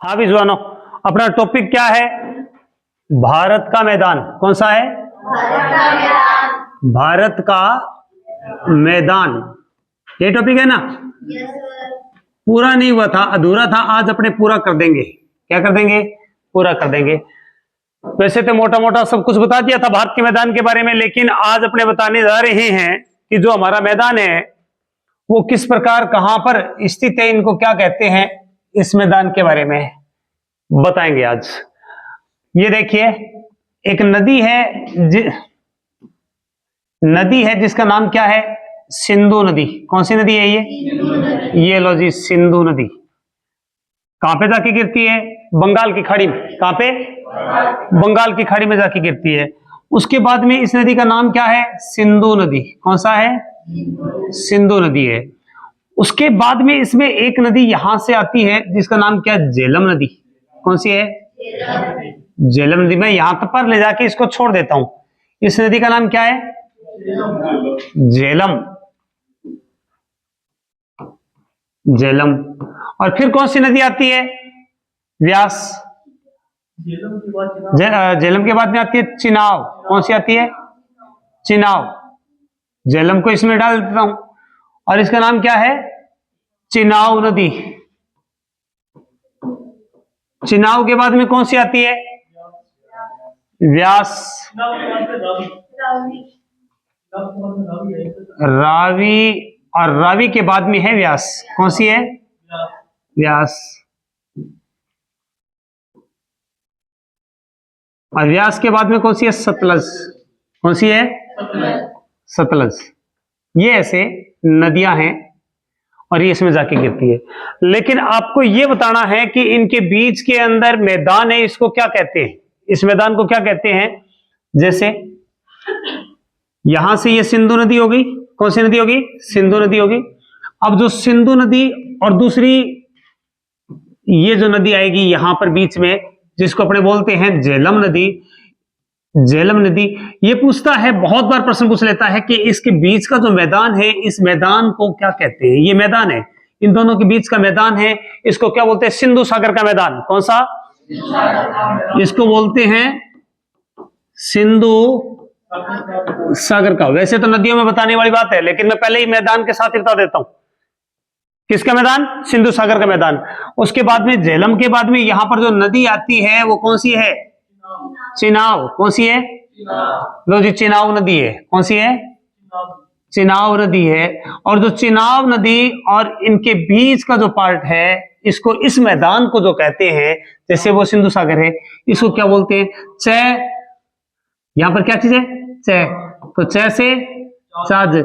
हाँ भी जुआनो, अपना टॉपिक क्या है? भारत का मैदान। कौन सा है? भारत का मैदान। ये टॉपिक है ना? पूरा नहीं हुआ था, अधूरा था, आज अपने पूरा कर देंगे। क्या कर देंगे? पूरा कर देंगे। वैसे तो मोटा मोटा सब कुछ बता दिया था भारत के मैदान के बारे में, लेकिन आज अपने बताने जा रहे हैं कि जो हमारा मैदान है वो किस प्रकार कहां पर स्थित है, इनको क्या कहते हैं, इस मैदान के बारे में बताएंगे आज। ये देखिए, एक नदी है जिसका नाम क्या है? सिंधु नदी। कौन सी नदी है ये लो जी, सिंधु नदी। कहां पे जाके गिरती है? बंगाल की खाड़ी में। कहां पे? बंगाल की खाड़ी में जाके गिरती है। उसके बाद में इस नदी का नाम क्या है? सिंधु नदी। कौन सा है? सिंधु नदी है। उसके बाद में इसमें एक नदी यहां से आती है जिसका नाम क्या है? झेलम नदी। कौन सी है? झेलम नदी। मैं यहां तक पर ले जाके इसको छोड़ देता हूं। इस नदी का नाम क्या है? झेलम। झेलम। और फिर कौन सी नदी आती है? व्यास। झेलम के बाद में आती है चिनाव। कौन सी आती है? चिनाव। झेलम को इसमें डाल देता हूं और इसका नाम क्या है? चिनाव नदी। चिनाव के बाद में कौन सी आती है? व्यास। रावी। और रावी के बाद में है व्यास। कौन सी है? व्यास। और व्यास के बाद में कौन सी है? सतलज। कौन सी है? सतलज। ये ऐसे नदियां हैं और ये इसमें जाके गिरती है। लेकिन आपको ये बताना है कि इनके बीच के अंदर मैदान है, इसको क्या कहते हैं? इस मैदान को क्या कहते हैं? जैसे यहां से ये सिंधु नदी होगी। कौन सी नदी होगी? सिंधु नदी होगी। अब जो सिंधु नदी और दूसरी ये जो नदी आएगी यहां पर बीच में, जिसको अपने बोलते हैं झेलम नदी। झेलम नदी। ये पूछता है, बहुत बार प्रश्न पूछ लेता है कि इसके बीच का जो मैदान है, इस मैदान को क्या कहते हैं? ये मैदान है, इन दोनों के बीच का मैदान है, इसको क्या बोलते हैं? सिंधु सागर का मैदान। कौन सा? इसको बोलते हैं सिंधु सागर का। वैसे तो नदियों में बताने वाली बात है, लेकिन मैं पहले ही मैदान के साथ ही बता देता हूं। किसका मैदान? सिंधु सागर का मैदान। उसके बाद में झेलम के बाद में यहां पर जो नदी आती है वो कौन सी है? चिनाव। कौन सी है? लो जी, चिनाव नदी है। कौन सी है? चिनाव नदी है। और जो चिनाव नदी और इनके बीच का जो पार्ट है, इसको, इस मैदान को जो कहते हैं, जैसे वो सिंधु सागर है, इसको क्या बोलते हैं? चै। यहां पर क्या चीज है? चै। तो चै से चाज।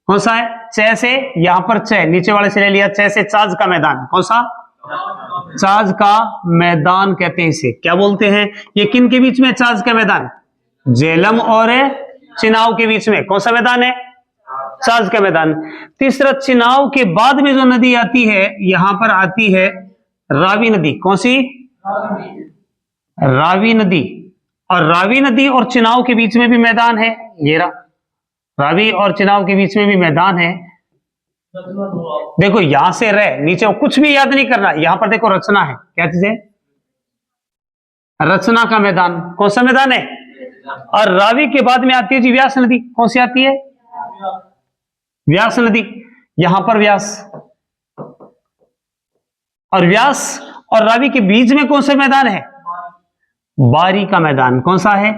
कौन सा है? चै से, यहां पर चै नीचे वाले से ले लिया, चै से चाज का मैदान। कौन सा? चाज का मैदान कहते हैं इसे। क्या बोलते हैं? ये किन के बीच में? चाज का मैदान। झेलम और चिनाव के बीच में कौन सा मैदान है? चाज का मैदान। तीसरा, चिनाव के बाद में जो नदी आती है यहां पर आती है रावी नदी। कौन सी? रावी नदी। और रावी नदी और चिनाव के बीच में भी मैदान है। ये रहा, रावी और चिनाव के बीच में भी मैदान है। देखो यहां से रह नीचे कुछ भी याद नहीं करना। यहां पर देखो रचना है। क्या चीज है? रचना का मैदान। कौन सा मैदान है? और रावी के बाद में आती है जी व्यास नदी। कौन सी आती है? व्यास नदी। यहां पर व्यास। और व्यास और रावी के बीच में कौन सा मैदान है? बारी का मैदान। कौन सा है?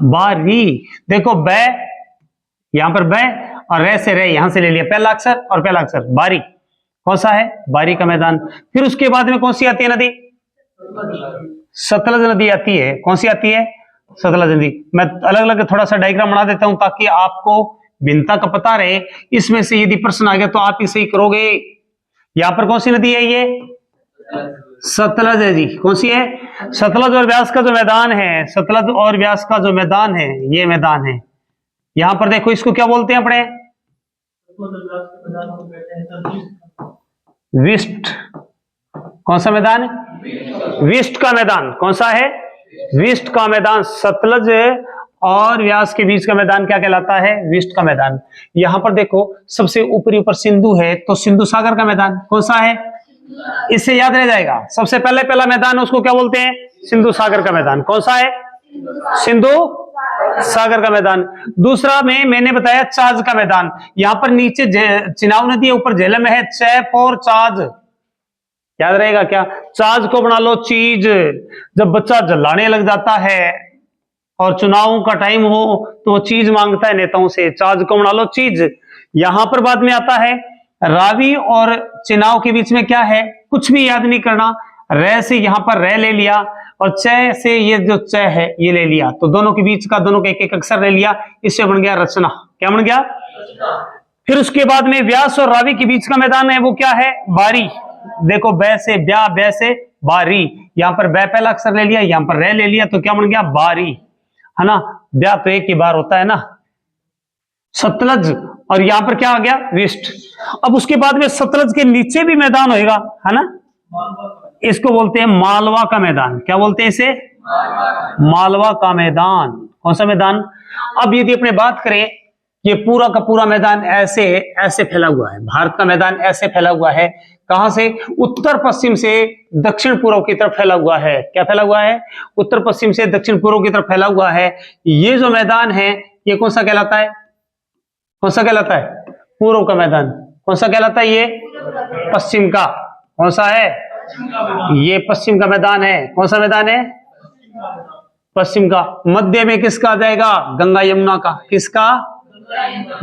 बारी। देखो बै, यहां पर बै और रे से रे यहां से ले लिया पहला अक्षर और पहला अक्षर, बारी। कौन सा है? बारी का मैदान। फिर उसके बाद में कौन सी आती है नदी? सतलज नदी आती है। कौन सी आती है? सतलज नदी। मैं अलग अलग थोड़ा सा डायग्राम बना देता हूं ताकि आपको भिन्नता का पता रहे। इसमें से यदि प्रश्न आ गया तो आप इसे ही करोगे। यहां पर कौन सी नदी है? ये सतलज है जी। कौन सी है? सतलज और व्यास का जो मैदान है, सतलज और व्यास का जो मैदान है, ये मैदान है। यहां पर देखो, इसको क्या बोलते हैं अपने? विस्ट। कौन सा मैदान? विस्ट का मैदान। कौन सा है? विस्ट का मैदान। सतलज और व्यास के बीच का मैदान क्या कहलाता है? विस्ट का मैदान। यहां पर देखो सबसे ऊपरी ऊपर सिंधु है, तो सिंधु सागर का मैदान। कौन सा है? इससे याद रह जाएगा। सबसे पहला मैदान उसको क्या बोलते हैं? सिंधु सागर का मैदान। कौन सा है? सिंधु सागर का मैदान। दूसरा में मैंने बताया चाज का मैदान। यहां पर नीचे चिनाब नदी है, ऊपर झेलम है। चैफ और चाज याद रहेगा क्या? चाज को बना लो चीज। जब बच्चा जलाने लग जाता है और चुनाव का टाइम हो तो वो चीज मांगता है नेताओं से, चाज को बना लो चीज। यहां पर बाद में आता है रावी और चिनाव के बीच में क्या है? कुछ भी याद नहीं करना। रे से यहां पर रे ले लिया और च से ये जो च है ये ले लिया, तो दोनों के बीच का दोनों का एक एक अक्षर ले लिया, इससे बन गया रचना। क्या बन गया? फिर उसके बाद में व्यास और रावी के बीच का मैदान है, वो क्या है? बारी। देखो बै से ब्या, बै से बारी। यहां पर बै पहला अक्षर ले लिया, यहां पर रे ले लिया, तो क्या बन गया? बारी, है ना। ब्या तो एक ही बार होता है ना। सतलज, और यहां पर क्या आ गया? विष्ट। अब उसके बाद में सतलज के नीचे भी मैदान होएगा, है ना। इसको बोलते हैं मालवा का मैदान। क्या बोलते हैं इसे? मालवा का मैदान। कौन सा मैदान? अब यदि अपने बात करें, ये पूरा का पूरा मैदान ऐसे ऐसे फैला हुआ है। भारत का मैदान ऐसे फैला हुआ है। कहां से? उत्तर पश्चिम से दक्षिण पूर्व की तरफ फैला हुआ है। क्या फैला हुआ है? उत्तर पश्चिम से दक्षिण पूर्व की तरफ फैला हुआ है। ये जो मैदान है ये कौन सा कहलाता है? कौन सा कहलाता है? पूर्व का मैदान। कौन सा कहलाता है? ये पश्चिम का। कौन सा है? ये पश्चिम का मैदान है। कौन सा मैदान है? पश्चिम का। मध्य में किसका आ जाएगा? गंगा यमुना का। किसका?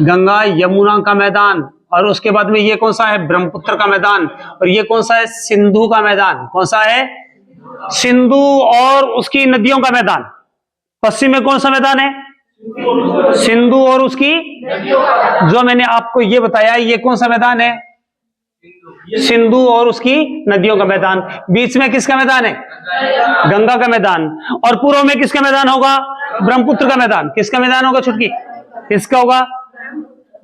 गंगा यमुना का मैदान। और उसके बाद में ये कौन सा है? ब्रह्मपुत्र का मैदान। और ये कौन सा है? सिंधु का मैदान। कौन सा है? सिंधु और उसकी नदियों का मैदान। पश्चिम में कौन सा मैदान है? सिंधु और उसकी, जो मैंने आपको ये बताया, ये कौन सा मैदान है? सिंधु और उसकी नदियों का मैदान। बीच में किसका मैदान है? गंगा का मैदान। और पूर्व में किसका मैदान होगा? ब्रह्मपुत्र का मैदान। किसका मैदान होगा छुटकी? किसका होगा?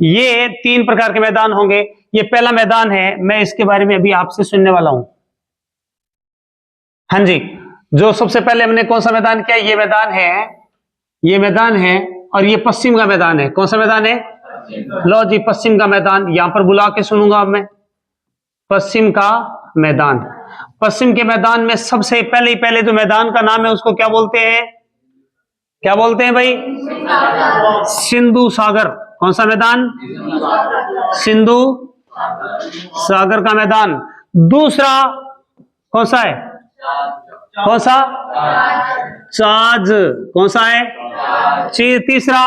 ये तीन प्रकार के मैदान होंगे। ये पहला मैदान है, मैं इसके बारे में अभी आपसे सुनने वाला हूं। हाँ जी, जो सबसे पहले हमने कौन सा मैदान किया? ये मैदान है, ये मैदान है, और ये पश्चिम का मैदान है। कौन सा मैदान है? लो जी, पश्चिम का मैदान। यहां पर बुला के सुनूंगा अब मैं। पश्चिम का मैदान। पश्चिम के मैदान में सबसे पहले जो मैदान का नाम है उसको क्या बोलते हैं? क्या बोलते हैं भाई? सिंधु सागर। कौन सा मैदान? सिंधु सागर का मैदान। दूसरा कौन सा है? कौन सा? चाज। कौन सा है? तीसरा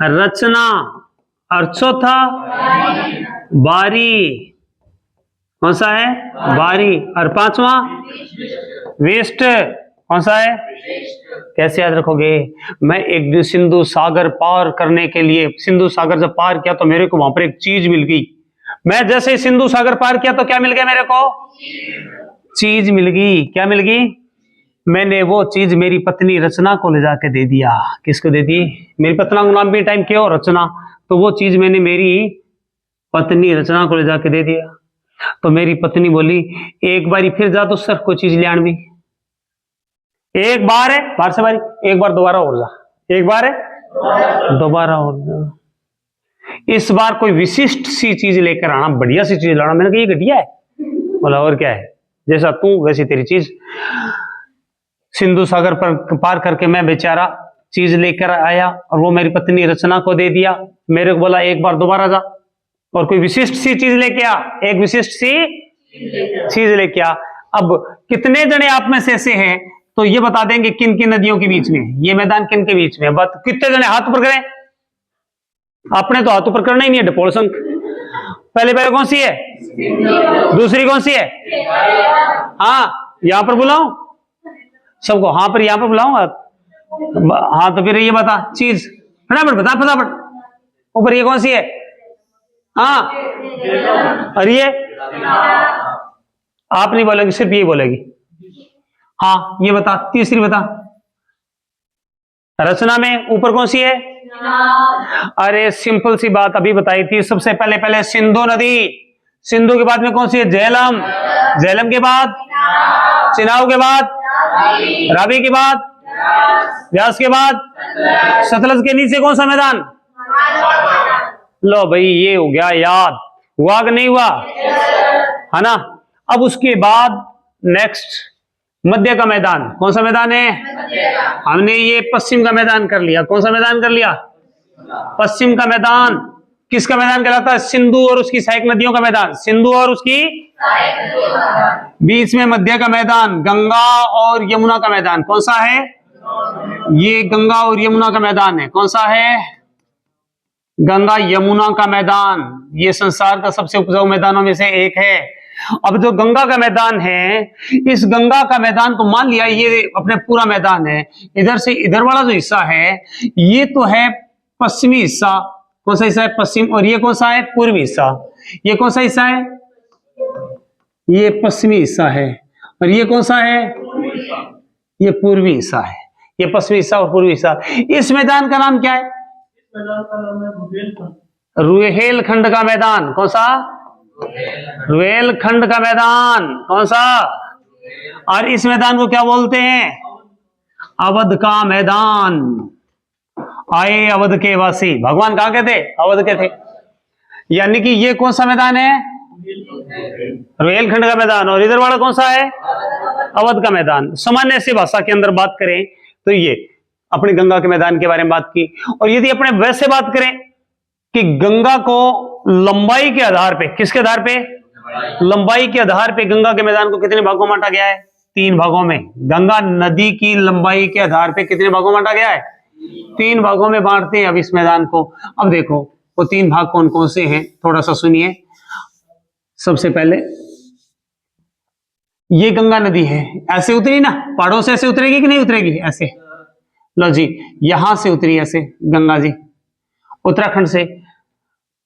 रचना। और चौथा बारी। कौन सा है? बारी। और पांचवा वेस्ट। कौन सा है? कैसे याद रखोगे? मैं एक दिन सिंधु सागर पार करने के लिए, सिंधु सागर जब पार किया तो मेरे को वहां पर एक चीज मिल गई। मैं जैसे ही सिंधु सागर पार किया तो क्या मिल गया मेरे को? चीज मिल गई। क्या मिल गई? मैंने वो चीज मेरी पत्नी रचना को ले जाके दे दिया। किसको दे दी? मेरी पत्नी का नाम भी टाइम क्यों? रचना। तो वो चीज मैंने मेरी पत्नी रचना को ले जाके दे दिया। तो मेरी पत्नी बोली, एक बारी फिर जा तो सर कोई चीज ले आन भी। एक बार है बार से बारी, एक बार दोबारा और जा, एक बार है दोबारा और जा। इस बार कोई विशिष्ट सी चीज लेकर आना, बढ़िया सी चीज लाना। मैंने कहा ये घटिया है। बोला और क्या है? जैसा तू वैसी तेरी चीज। सिंधु सागर पर पार करके मैं बेचारा चीज लेकर आया और वो मेरी पत्नी रचना को दे दिया। मेरे को बोला एक बार दोबारा जा और कोई विशिष्ट सी चीज लेके आ, एक विशिष्ट सी चीज लेके आ। अब कितने जने आप में से ऐसे हैं तो ये बता देंगे किन किन नदियों के बीच में ये मैदान, किन के बीच में? बात कितने जने हाथ ऊपर करें? आपने तो हाथ ऊपर करना ही नहीं है। डिपोल्सन पहले कौन सी है? दूसरी कौन सी है? हाँ, यहां पर बुलाऊं सबको? हाँ पर यहां पर बुलाऊं आप? हाँ तो फिर ये बता चीज, फटाफट बता फटाफट। ऊपर ये कौन सी है? हाँ, और ये आप नहीं बोलेगी, सिर्फ ये बोलेगी। हाँ ये बता, तीसरी बता। रचना में ऊपर कौन सी है? अरे सिंपल सी बात अभी बताई थी। सबसे पहले सिंधु नदी। सिंधु के बाद में कौन सी है? झेलम। झेलम के बाद चिनाब के बाद रावी के बाद व्यास के बाद सतलज के नीचे कौन सा मैदान? लो भाई ये हो गया याद। हुआ कि नहीं हुआ? है ना। अब उसके बाद नेक्स्ट मध्य का मैदान, कौन सा मैदान है? हमने ये पश्चिम का मैदान कर लिया। कौन सा मैदान कर लिया? पश्चिम का मैदान। किसका मैदान कहलाता है? सिंधु और उसकी सहायक नदियों का मैदान। सिंधु और उसकी बीच में मध्य का मैदान, गंगा और यमुना का मैदान। कौन सा है? ये गंगा और यमुना का मैदान है। कौन सा है? गंगा यमुना का मैदान। ये संसार का सबसे उपजाऊ मैदानों में से एक है। अब जो गंगा का मैदान है, इस गंगा का मैदान को मान लिया ये अपने पूरा मैदान है। इधर से इधर वाला जो हिस्सा है ये तो है पश्चिमी हिस्सा। कौन सा हिस्सा है? पश्चिम। और ये कौन सा है? पूर्वी हिस्सा। ये कौन सा हिस्सा है? ये पश्चिमी हिस्सा है। और ये कौन सा है? ये पूर्वी हिस्सा है। ये पश्चिमी हिस्सा और पूर्वी हिस्सा। इस मैदान का नाम क्या है? रुहेलखंड का मैदान। कौन सा? रुहेलखंड का मैदान। कौन सा? और इस मैदान को क्या बोलते हैं? अवध का मैदान। आए अवध के वासी। भगवान कहां के थे? अवध के थे। यानी कि ये कौन सा मैदान है? रुहेलखंड का मैदान। और इधर वाला कौन सा है? अवध का मैदान। सामान्य से भाषा के अंदर बात करें तो ये अपनी गंगा के मैदान के बारे में बात की। और यदि अपने वैसे बात करें कि गंगा को लंबाई के आधार पे, किसके आधार पे? लंबाई के आधार पे गंगा के मैदान को कितने भागों में बांटा गया है? 3 भागों में। गंगा नदी की लंबाई के आधार पे कितने भागों में बांटा गया है? 3 भागों में बांटते हैं अब इस मैदान को। अब देखो वो 3 भाग कौन कौन से हैं, थोड़ा सा सुनिए। सबसे पहले ये गंगा नदी है, ऐसे उतरी ना, पहाड़ों से ऐसे उतरेगी कि नहीं उतरेगी? ऐसे। लो जी, यहां से उतरी ऐसे गंगा जी उत्तराखंड से।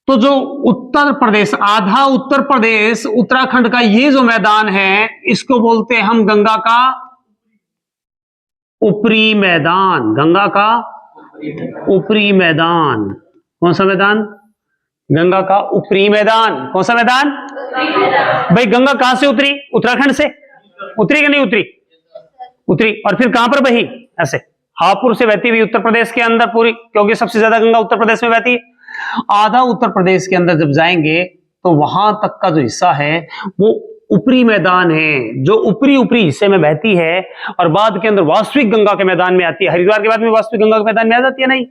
तो जो उत्तर प्रदेश, आधा उत्तर प्रदेश उत्तराखंड का ये जो मैदान है, इसको बोलते हैं हम गंगा का ऊपरी मैदान। गंगा का ऊपरी मैदान। कौन सा मैदान? गंगा का ऊपरी मैदान। कौन सा मैदान? भाई गंगा कहां से उतरी? उत्तराखंड से उतरी कि नहीं उतरी? उतरी। और फिर कहां पर बही? ऐसे हापुड़ से बहती हुई उत्तर प्रदेश के अंदर पूरी, क्योंकि सबसे ज्यादा गंगा उत्तर प्रदेश में बहती है। आधा उत्तर प्रदेश के अंदर जब जाएंगे तो वहां तक का जो हिस्सा है वो ऊपरी मैदान है, जो ऊपरी ऊपरी हिस्से में बहती है और बाद के अंदर वास्तविक गंगा के मैदान में आती है। हरिद्वार के बाद में वास्तविक गंगा के मैदान में आ जाती है नहीं।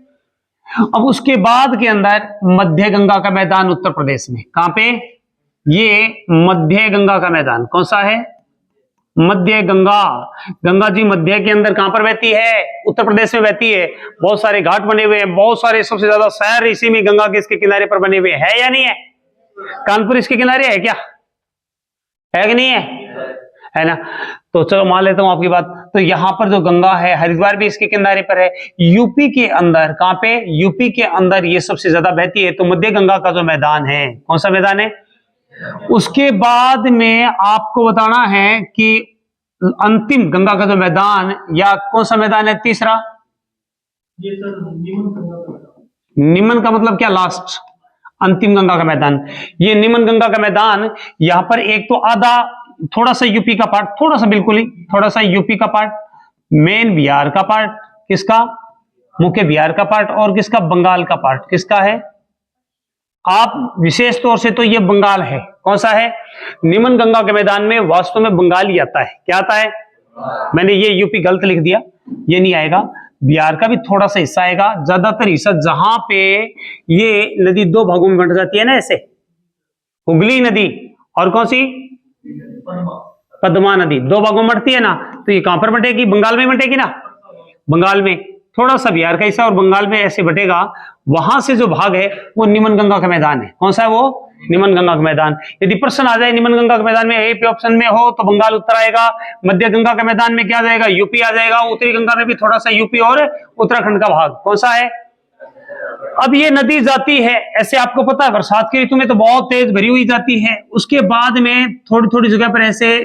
अब उसके बाद के अंदर मध्य गंगा का मैदान उत्तर प्रदेश में। कहां पे? ये मध्य गंगा का मैदान। कौन सा है? मध्य गंगा। गंगा जी मध्य के अंदर कहां पर बहती है? उत्तर प्रदेश में बहती है। बहुत सारे घाट बने हुए हैं, बहुत सारे, सबसे ज्यादा शहर इसी में गंगा के इसके किनारे पर बने हुए हैं, या नहीं है? कानपुर इसके किनारे है क्या? है कि नहीं है? है ना। तो चलो मान लेता हूं आपकी बात। तो यहां पर जो गंगा है, हरिद्वार भी इसके किनारे पर है। यूपी के अंदर, कहां पे? यूपी के अंदर ये सबसे ज्यादा बहती है। तो मध्य गंगा का जो मैदान है, कौन सा मैदान है? उसके बाद में आपको बताना है कि अंतिम गंगा का जो मैदान, या कौन सा मैदान है तीसरा? ये सर निमन गंगा। निमन का मतलब क्या? लास्ट, अंतिम गंगा का मैदान। ये निमन गंगा का मैदान, यहां पर एक तो आधा, थोड़ा सा यूपी का पार्ट, थोड़ा सा, बिल्कुल ही थोड़ा सा यूपी का पार्ट, मेन बिहार का पार्ट, किसका? मुख्य बिहार का पार्ट, और किसका? बंगाल का पार्ट। किसका है? आप विशेष तौर से तो ये बंगाल है। कौन सा है? निमन गंगा के मैदान में वास्तव में बंगाल ही आता है। क्या आता है? मैंने ये यूपी गलत लिख दिया, ये नहीं आएगा। बिहार का भी थोड़ा सा हिस्सा आएगा। ज्यादातर हिस्सा जहां पे ये नदी 2 भागों में बंट जाती है ना, ऐसे हुगली नदी और कौन सी? पद्मा नदी 2 भागों में बंटती है ना, तो ये कहां पर बंटेगी? बंगाल में बंटेगी ना। बंगाल में थोड़ा सा बिहार का हिस्सा और बंगाल में ऐसे बटेगा। वहां से जो भाग है वो निमन गंगा का मैदान है। कौन सा है वो? निमन गंगा का मैदान। यदि प्रश्न आ जाए निमन गंगा के मैदान में ए पे ऑप्शन में हो तो बंगाल उत्तर आएगा। मध्य गंगा के मैदान में क्या आ जाएगा? यूपी आ जाएगा। उत्तरी गंगा में भी थोड़ा सा यूपी और उत्तराखंड का भाग। कौन सा है? अब ये नदी जाती है ऐसे, आपको पता है बरसात की ऋतु में तो बहुत तेज भरी हुई जाती है। उसके बाद में थोड़ी थोड़ी जगह पर ऐसे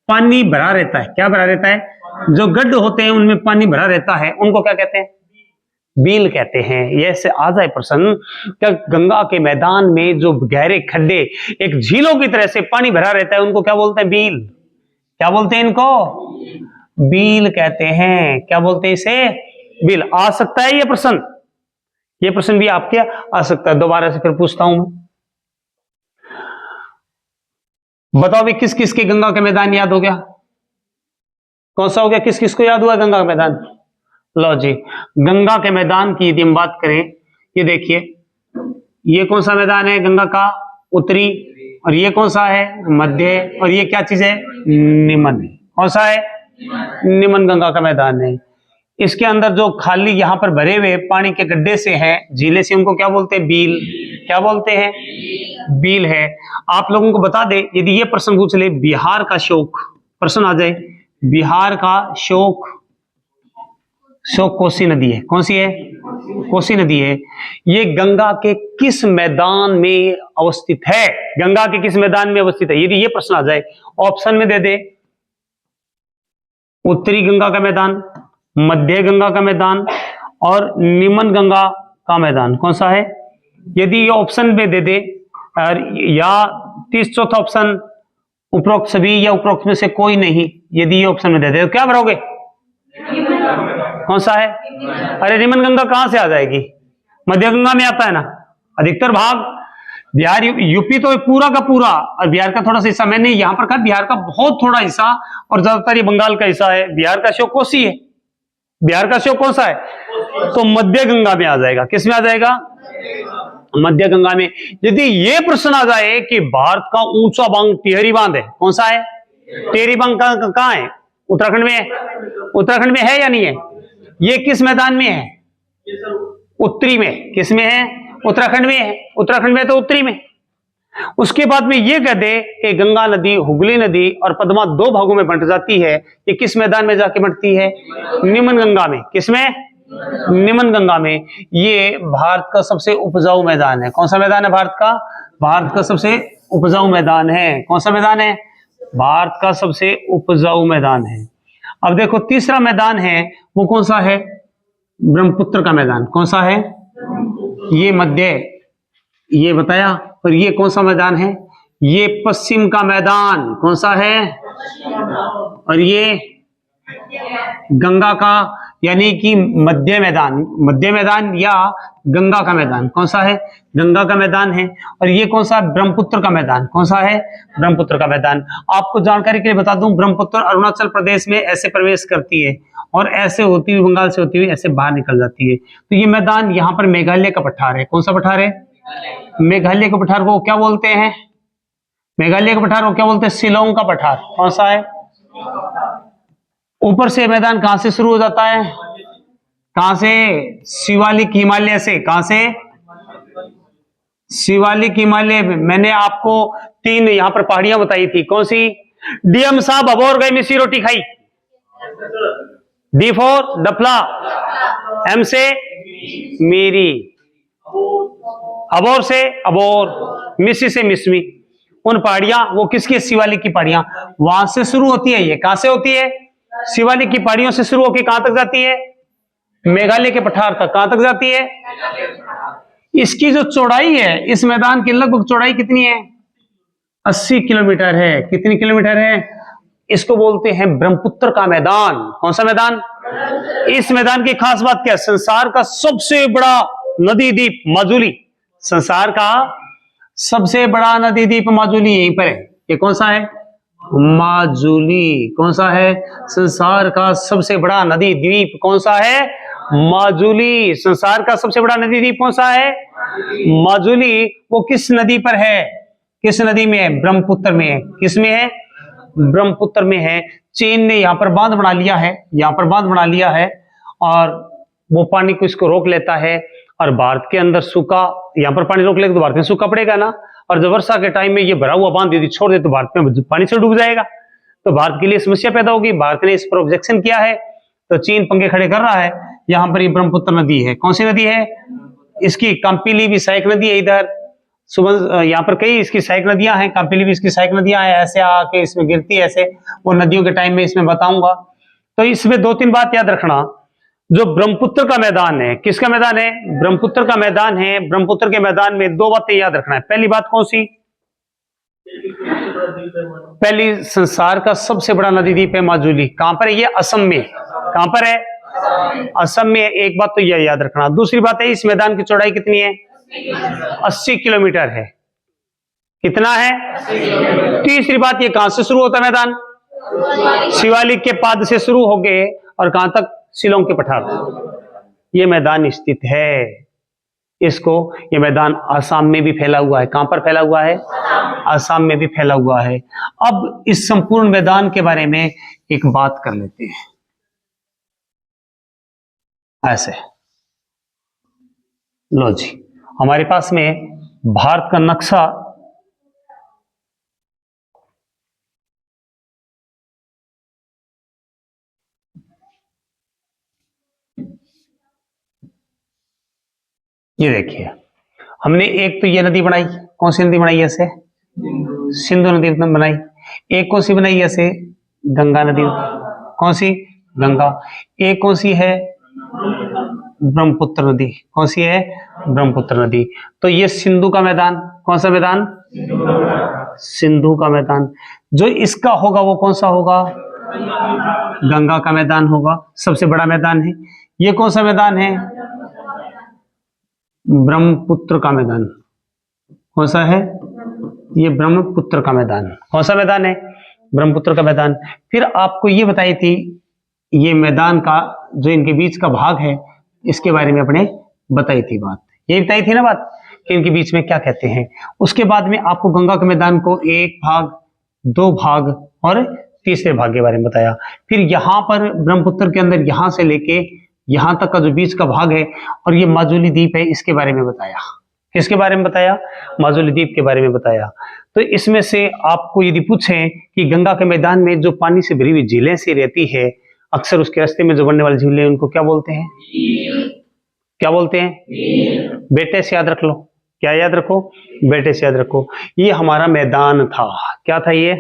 पानी भरा रहता है। क्या भरा रहता है? जो गड्ढ होते हैं उनमें पानी भरा रहता है, उनको क्या कहते हैं? बील कहते हैं। ये से आ जाए प्रश्न, क्या गंगा के मैदान में जो गहरे खड्डे, एक झीलों की तरह से पानी भरा रहता है, उनको क्या बोलते हैं? बील। क्या बोलते हैं इनको? बील कहते हैं। क्या बोलते हैं इसे? बील। आ सकता है ये प्रश्न, ये प्रश्न भी आपके आ सकता है। दोबारा से फिर पूछता हूं मैं। बताओ भी किस किस के गंगा का मैदान याद हो गया? कौन सा हो गया? किस किस को याद हुआ गंगा का मैदान? लो जी, गंगा के मैदान की यदि हम बात करें, ये देखिए, ये कौन सा मैदान है गंगा का? उत्तरी। और ये कौन सा है? मध्य। और ये क्या चीज है? निमन। कौन सा है? निमन गंगा का मैदान है। इसके अंदर जो खाली यहां पर भरे हुए पानी के गड्ढे से हैं, झीले से, उनको क्या बोलते हैं? बील। क्या बोलते हैं? बील है। आप लोगों को बता दे, यदि ये प्रश्न पूछ ले, बिहार का शोक, प्रश्न आ जाए, बिहार का शोक, शोक कोसी नदी है। कौन सी है? कोसी नदी है। ये गंगा के किस मैदान में अवस्थित है? गंगा के किस मैदान में अवस्थित है? यदि ये प्रश्न आ जाए, ऑप्शन में दे दे, उत्तरी गंगा का मैदान, मध्य गंगा का मैदान और निमन गंगा का मैदान, कौन सा है? यदि ये ऑप्शन में दे दे, और या 34 ऑप्शन, उपरोक्त सभी या उपरोक्त में से कोई नहीं, यदि ये ऑप्शन में दे दे तो क्या भरोगे? कौन सा है? अरे निमन गंगा कहां से आ जाएगी? मध्य गंगा में आता है ना अधिकतर भाग। बिहार, यूपी तो पूरा का पूरा, और बिहार का थोड़ा सा हिस्सा, मैंने यहां पर कहा बिहार का बहुत थोड़ा हिस्सा, और ज्यादातर ये बंगाल का हिस्सा है। बिहार का शोक कोसी है। बिहार का शोक कौन सा है? तो मध्य गंगा में आ जाएगा। किस में आ जाएगा? मध्य गंगा में। यदि ये प्रश्न आ जाए कि भारत का ऊंचा बांध टिहरी बांध है, कौन सा है? टिहरी बांध कहां है? उत्तराखंड में है। उत्तराखंड में है या नहीं है? ये किस मैदान में है? उत्तरी में। किस में है? उत्तराखंड में है। उत्तराखंड में तो उत्तरी में। उसके बाद में ये कह दे कि गंगा नदी, हुगली नदी और पद्मा दो भागों में बंट जाती है, ये किस मैदान में जाके बंटती है? निमन गंगा में। किसमें? निमन गंगा में। ये भारत का सबसे उपजाऊ मैदान है। कौन सा मैदान है भारत का? भारत का सबसे उपजाऊ मैदान है। कौन सा मैदान है? भारत का सबसे उपजाऊ मैदान है। अब देखो तीसरा मैदान है, वो कौन सा है? ब्रह्मपुत्र का मैदान। कौन सा है? ये मध्य, ये बताया। और ये कौन सा मैदान है? ये पश्चिम का मैदान। कौन सा है? और ये गंगा का, यानी कि मध्य मैदान। मध्य मैदान या गंगा का मैदान कौन सा है? गंगा का मैदान है। और ये कौन सा? ब्रह्मपुत्र का मैदान। कौन सा है? ब्रह्मपुत्र का मैदान। आपको जानकारी के लिए बता दूं, ब्रह्मपुत्र अरुणाचल प्रदेश में ऐसे प्रवेश करती है और ऐसे होती हुई, बंगाल से होती हुई ऐसे बाहर निकल जाती है। तो ये मैदान यहाँ पर मेघालय का पठार है। कौन सा पठार है? मेघालय के पठार को क्या बोलते हैं? मेघालय के पठार को क्या बोलते हैं? शिलोंग का पठार। कौन सा है? ऊपर से मैदान कहां से शुरू हो जाता है? कहां से? शिवालिक हिमालय से। कहां से? शिवालिक हिमालय। मैंने आपको 3 यहां पर पहाड़ियां बताई थी। कौन सी? डीएम साहब अबोर गए, मिसी रोटी खाई। डी फॉर डफला, एम से मेरी, अबोर से अबोर, मिसी से मिसमी। उन पहाड़ियां, वो किसकी? शिवालिक की पहाड़ियां, वहां से शुरू होती है। ये कहां से होती है? शिवालिक की पहाड़ियों से शुरू होकर कहां तक जाती है? मेघालय के पठार तक। कहां तक जाती है? इसकी जो चौड़ाई है, इस मैदान की लगभग चौड़ाई कितनी है? 80 किलोमीटर है। कितनी किलोमीटर है? इसको बोलते हैं ब्रह्मपुत्र का मैदान। कौन सा मैदान? इस मैदान की खास बात क्या है? संसार का सबसे बड़ा नदी द्वीप माजुली, संसार का सबसे बड़ा नदी द्वीप माजुली यहीं पर है। ये कौन सा है? माजुली। कौन सा है? संसार का सबसे बड़ा नदी द्वीप कौन सा है? माजुली। संसार का सबसे बड़ा नदी द्वीप कौन सा है? माजुली। वो किस नदी पर है? किस नदी में है? ब्रह्मपुत्र में है। किस में है? ब्रह्मपुत्र में है। चीन ने यहां पर बांध बना लिया है, यहां पर बांध बना लिया है, और वो पानी को इसको रोक लेता है। और भारत के अंदर सूखा, यहां पर पानी रोक लेगा तो भारत में सूखा पड़ेगा ना, और जब वर्षा के टाइम में ये भरा हुआ बांध यदि छोड़ दे तो भारत में पानी से डूब जाएगा। तो भारत के लिए समस्या पैदा होगी। भारत ने इस पर ऑब्जेक्शन किया है, तो चीन पंखे खड़े कर रहा है। यहां पर ये ब्रह्मपुत्र नदी है। कौन सी नदी है? इसकी कांपीली भी सहायक नदी है। इधर सुबह यहाँ पर कई इसकी सहायक नदियां हैं, कांपीली भी इसकी सहायक नदियां हैं, ऐसे आके इसमें गिरती है। ऐसे वो नदियों के टाइम में इसमें बताऊंगा। तो इसमें 2-3 बात याद रखना। जो ब्रह्मपुत्र का मैदान है, किसका मैदान है? ब्रह्मपुत्र का मैदान है। ब्रह्मपुत्र के मैदान में 2 बातें याद रखना है। पहली बात कौन सी? पहली, संसार का सबसे बड़ा नदी द्वीप है माजुली। कहां पर है ये? असम में। कहां पर है? असम में। एक बात तो यह याद रखना। दूसरी बात है, इस मैदान की चौड़ाई कितनी है? 80 किलोमीटर है। कितना है? तीसरी बात, ये कहां से शुरू होता है मैदान? शिवालिक के पाद से शुरू हो गए और कहां तक? शिलोंग के पठार। ये मैदान स्थित है। इसको, ये मैदान आसाम में भी फैला हुआ है। कहां पर फैला हुआ है? आसाम में भी फैला हुआ है। अब इस संपूर्ण मैदान के बारे में एक बात कर लेते हैं। ऐसे लो जी, हमारे पास में भारत का नक्शा ये देखिए, हमने एक तो ये नदी बनाई। कौन सी नदी बनाई? ऐसे सिंधु नदी बनाई। एक कौन सी बनाई? ऐसे गंगा नदी। कौन सी? गंगा। एक कौन सी है? ब्रह्मपुत्र नदी। कौन सी है? ब्रह्मपुत्र नदी। तो ये सिंधु का मैदान। कौन सा मैदान? सिंधु का मैदान। जो इसका होगा वो कौन सा होगा? गंगा का मैदान होगा। सबसे बड़ा मैदान है। ये कौन सा मैदान है? ब्रह्मपुत्र का मैदान। कौन सा है? ये ब्रह्मपुत्र का मैदान। कौन सा मैदान है? ब्रह्मपुत्र का मैदान। फिर आपको ये बताई थी, ये मैदान का जो इनके बीच का भाग है, इसके बारे में अपने बताई थी बात। ये बताई थी ना बात कि इनके बीच में क्या कहते हैं। उसके बाद में आपको गंगा के मैदान को एक भाग, दो भाग और तीसरे भाग के बारे में बताया। फिर यहां पर ब्रह्मपुत्र के अंदर यहां से लेके यहां तक का जो बीच का भाग है और ये माजुली द्वीप है, इसके बारे में बताया। किसके बारे में बताया? माजुली द्वीप के बारे में बताया। तो इसमें से आपको यदि पूछें कि गंगा के मैदान में जो पानी से भरी हुई झीलें सी रहती है, अक्सर उसके रास्ते में जो बनने वाली झीलें, उनको क्या बोलते हैं? क्या बोलते हैं? बेटे से याद रख लो। क्या याद रखो? बेटे से याद रखो। ये हमारा मैदान था। क्या था ये?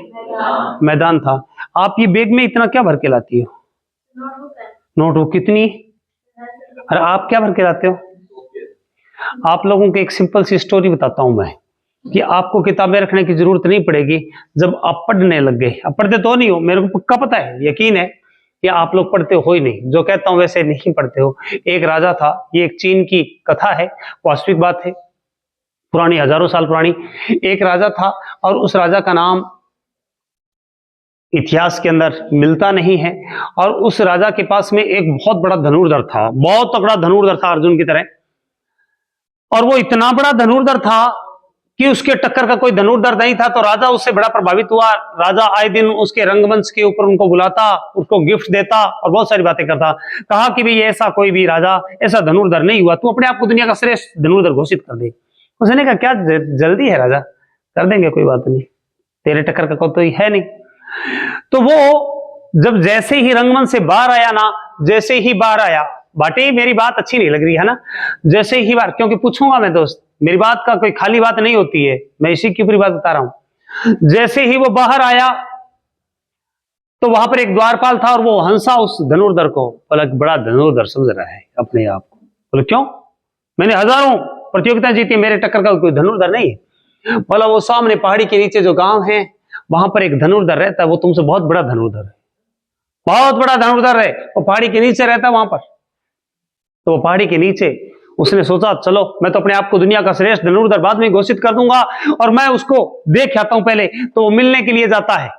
मैदान था। आप ये बैग में इतना क्या भर के लाती हो? नोटबुक। कितनी? अरे आप क्या भर के लाते हो? आप लोगों को एक सिंपल सी स्टोरी बताता हूं मैं, कि आपको किताबें रखने की जरूरत नहीं पड़ेगी जब आप पढ़ने लग गए। अब पढ़ते तो नहीं हो, मेरे को पक्का पता है, यकीन है कि आप लोग पढ़ते हो ही नहीं। जो कहता हूं वैसे नहीं पढ़ते हो। एक राजा था, ये एक चीन की कथा है, वास्तविक बात है, पुरानी, हजारों साल पुरानी। एक राजा था और उस राजा का नाम इतिहास के अंदर मिलता नहीं है। और उस राजा के पास में एक बहुत बड़ा धनुर्धर था, बहुत तगड़ा धनुर्धर था, अर्जुन की तरह। और वो इतना बड़ा धनुर्धर था कि उसके टक्कर का कोई धनुर्धर नहीं था। तो राजा उससे बड़ा प्रभावित हुआ। राजा आए दिन उसके रंगमंच के ऊपर उनको बुलाता, उसको गिफ्ट देता और बहुत सारी बातें करता। कहा कि भाई ऐसा कोई भी राजा, ऐसा धनुर्धर नहीं हुआ, तू अपने आप को दुनिया का श्रेष्ठ धनुर्धर घोषित कर दे। उसने कहा क्या जल्दी है राजा, कर देंगे, कोई बात नहीं, तेरे टक्कर का कोई है नहीं। तो वो जब जैसे ही रंगमंच से बाहर आया ना, जैसे ही बाहर आया, बाटे मेरी बात अच्छी नहीं लग रही है ना, जैसे ही बाहर, क्योंकि पूछूंगा मैं दोस्त, मेरी बात का कोई खाली बात नहीं होती है, मैं इसी की ऊपरी बात बता रहा हूं। जैसे ही वो बाहर आया तो वहां पर एक द्वारपाल था और वो हंसा उस धनुर्धर को, बोला बड़ा धनुर्धर समझ रहा है अपने आप को। बोले क्यों? मैंने हजारों प्रतियोगिता जीती, मेरे टक्कर का कोई धनुर्धर नहीं है। बोला वो सामने पहाड़ी के नीचे जो गांव है वहां पर एक धनुर्धर रहता है, वो तुमसे बहुत बड़ा धनुर्धर है, बहुत बड़ा धनुर्धर है, वो पहाड़ी के नीचे रहता है वहां पर। तो वो पहाड़ी के नीचे, उसने सोचा चलो मैं तो अपने आप को दुनिया का श्रेष्ठ धनुर्धर बाद में घोषित कर दूंगा और मैं उसको देख आता हूं पहले। तो वो मिलने के लिए जाता है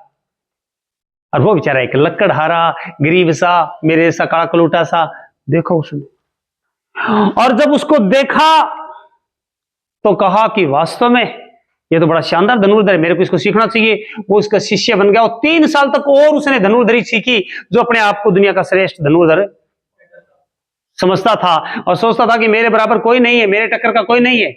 और वो बेचारा एक लक्कड़हारा, गरीब सा, मेरे जैसा काला कलूटा सा, देखो उसने। और जब उसको देखा तो कहा कि वास्तव में ये तो बड़ा शानदार धनुर्धर है, मेरे को इसको सीखना चाहिए। वो उसका शिष्य बन गया और 3 साल तक और उसने धनुर्धरी सीखी, जो अपने आप को दुनिया का श्रेष्ठ धनुर्धर समझता था और सोचता था कि मेरे बराबर कोई नहीं है, मेरे टक्कर का कोई नहीं है।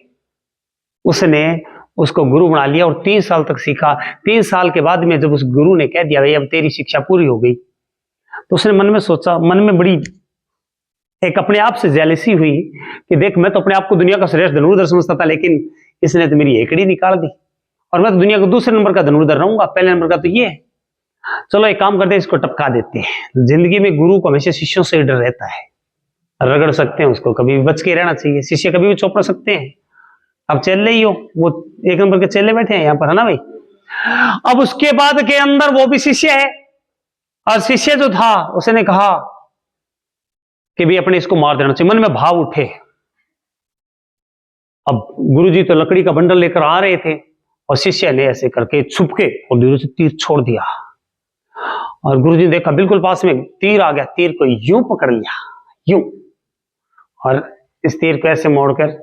उसने उसको गुरु बना लिया और 3 साल तक सीखा। 3 साल के बाद में जब उस गुरु ने कह दिया भाई अब तेरी शिक्षा पूरी हो गई, तो उसने मन में सोचा, मन में बड़ी एक अपने आप से जेलसी हुई कि देख मैं तो अपने आप को दुनिया का श्रेष्ठ धनुर्धर समझता था, लेकिन इसने तो मेरी एकड़ी निकाल दी और मैं तो दुनिया का दूसरे नंबर का धनुर्धर रहूंगा, पहले नंबर का तो ये है। चलो एक काम करते हैं, इसको टपका देते हैं। जिंदगी में गुरु को हमेशा शिष्यों से डर रहता है, रगड़ सकते हैं उसको, कभी भी बच के रहना चाहिए, शिष्य कभी भी चौपड़ सकते हैं। अब चेले ही हो, वो 1 नंबर के चेले बैठे हैं यहाँ पर, है ना भाई। अब उसके बाद के अंदर वो भी शिष्य है और शिष्य जो था उसने कहा कि भी अपने इसको मार देना चाहिए। मन में भाव उठे। अब गुरुजी तो लकड़ी का बंडल लेकर आ रहे थे और शिष्य ने ऐसे करके छुपके और दूर से तीर छोड़ दिया, और गुरुजी ने देखा बिल्कुल पास में तीर आ गया, तीर को यूं पकड़ लिया, यूं, और इस तीर को ऐसे मोड़कर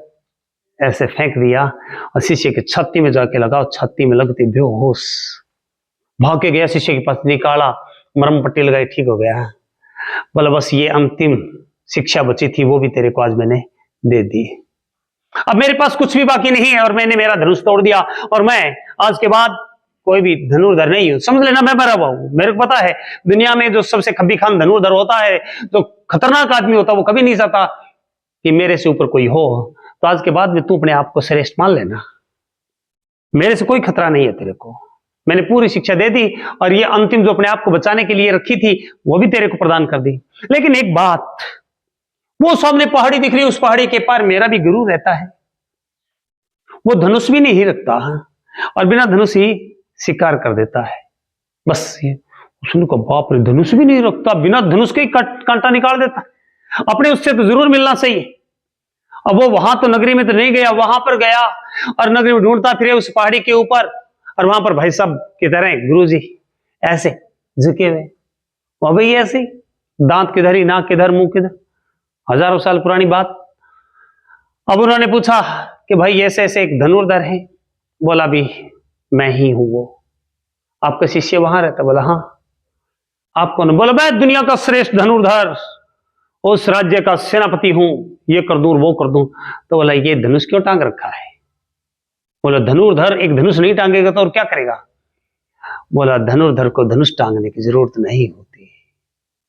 ऐसे फेंक दिया और शिष्य की छाती में जाके लगा, और छाती में लगते बेहोश भाग के गया, शिष्य के पास निकाला, मरम पट्टी लगाई, ठीक हो गया। बोला बस ये अंतिम शिक्षा बची थी, वो भी तेरे को आज मैंने दे दी। अब मेरे पास कुछ भी बाकी नहीं है, और मैंने मेरा धनुष तोड़ दिया, और मैं आज के बाद कोई भी धनुर्धर नहीं हूं, समझ लेना मैं मरा हुआ हूं। मेरे को पता है दुनिया में जो सबसे खब्बी खान धनुर्धर होता है, जो खतरनाक आदमी होता है, वो कभी नहीं चाहता कि मेरे से ऊपर कोई हो। तो आज के बाद में तू अपने आप को श्रेष्ठ मान लेना, मेरे से कोई खतरा नहीं है तेरे को, मैंने पूरी शिक्षा दे दी, और ये अंतिम जो अपने आप को बचाने के लिए रखी थी वो भी तेरे को प्रदान कर दी। लेकिन एक बात, वो सामने पहाड़ी दिख रही है, उस पहाड़ी के पार मेरा भी गुरु रहता है, वो धनुष भी नहीं रखता और बिना धनुष ही शिकार कर देता है। बस ये उसने कहा बाप रे, धनुष भी नहीं रखता, बिना धनुष के ही कांटा निकाल देता, अपने उससे तो जरूर मिलना चाहिए। अब वो वहां तो नगरी में तो नहीं गया, वहां पर गया और नगरी में ढूंढता फिरे उस पहाड़ी के ऊपर, और वहां पर भाई साहब की तरह गुरुजी ऐसे झुके हुए, वो भाई ऐसे दांत किधर ही, नाक किधर, मुंह किधर, हजारों साल पुरानी बात। अब उन्होंने पूछा कि भाई ऐसे ऐसे एक धनुर्धर है, बोला भी मैं ही हूं वो, आपका शिष्य वहां रहता, बोला हाँ। आप कौन? बोला मैं दुनिया का श्रेष्ठ धनुर्धर, उस राज्य का सेनापति हूं, ये कर दूं वो कर दूं। तो बोला ये धनुष क्यों टांग रखा है? बोला धनुर्धर एक धनुष नहीं टांगेगा तो और क्या करेगा? बोला धनुर्धर को धनुष टांगने की जरूरत नहीं होती,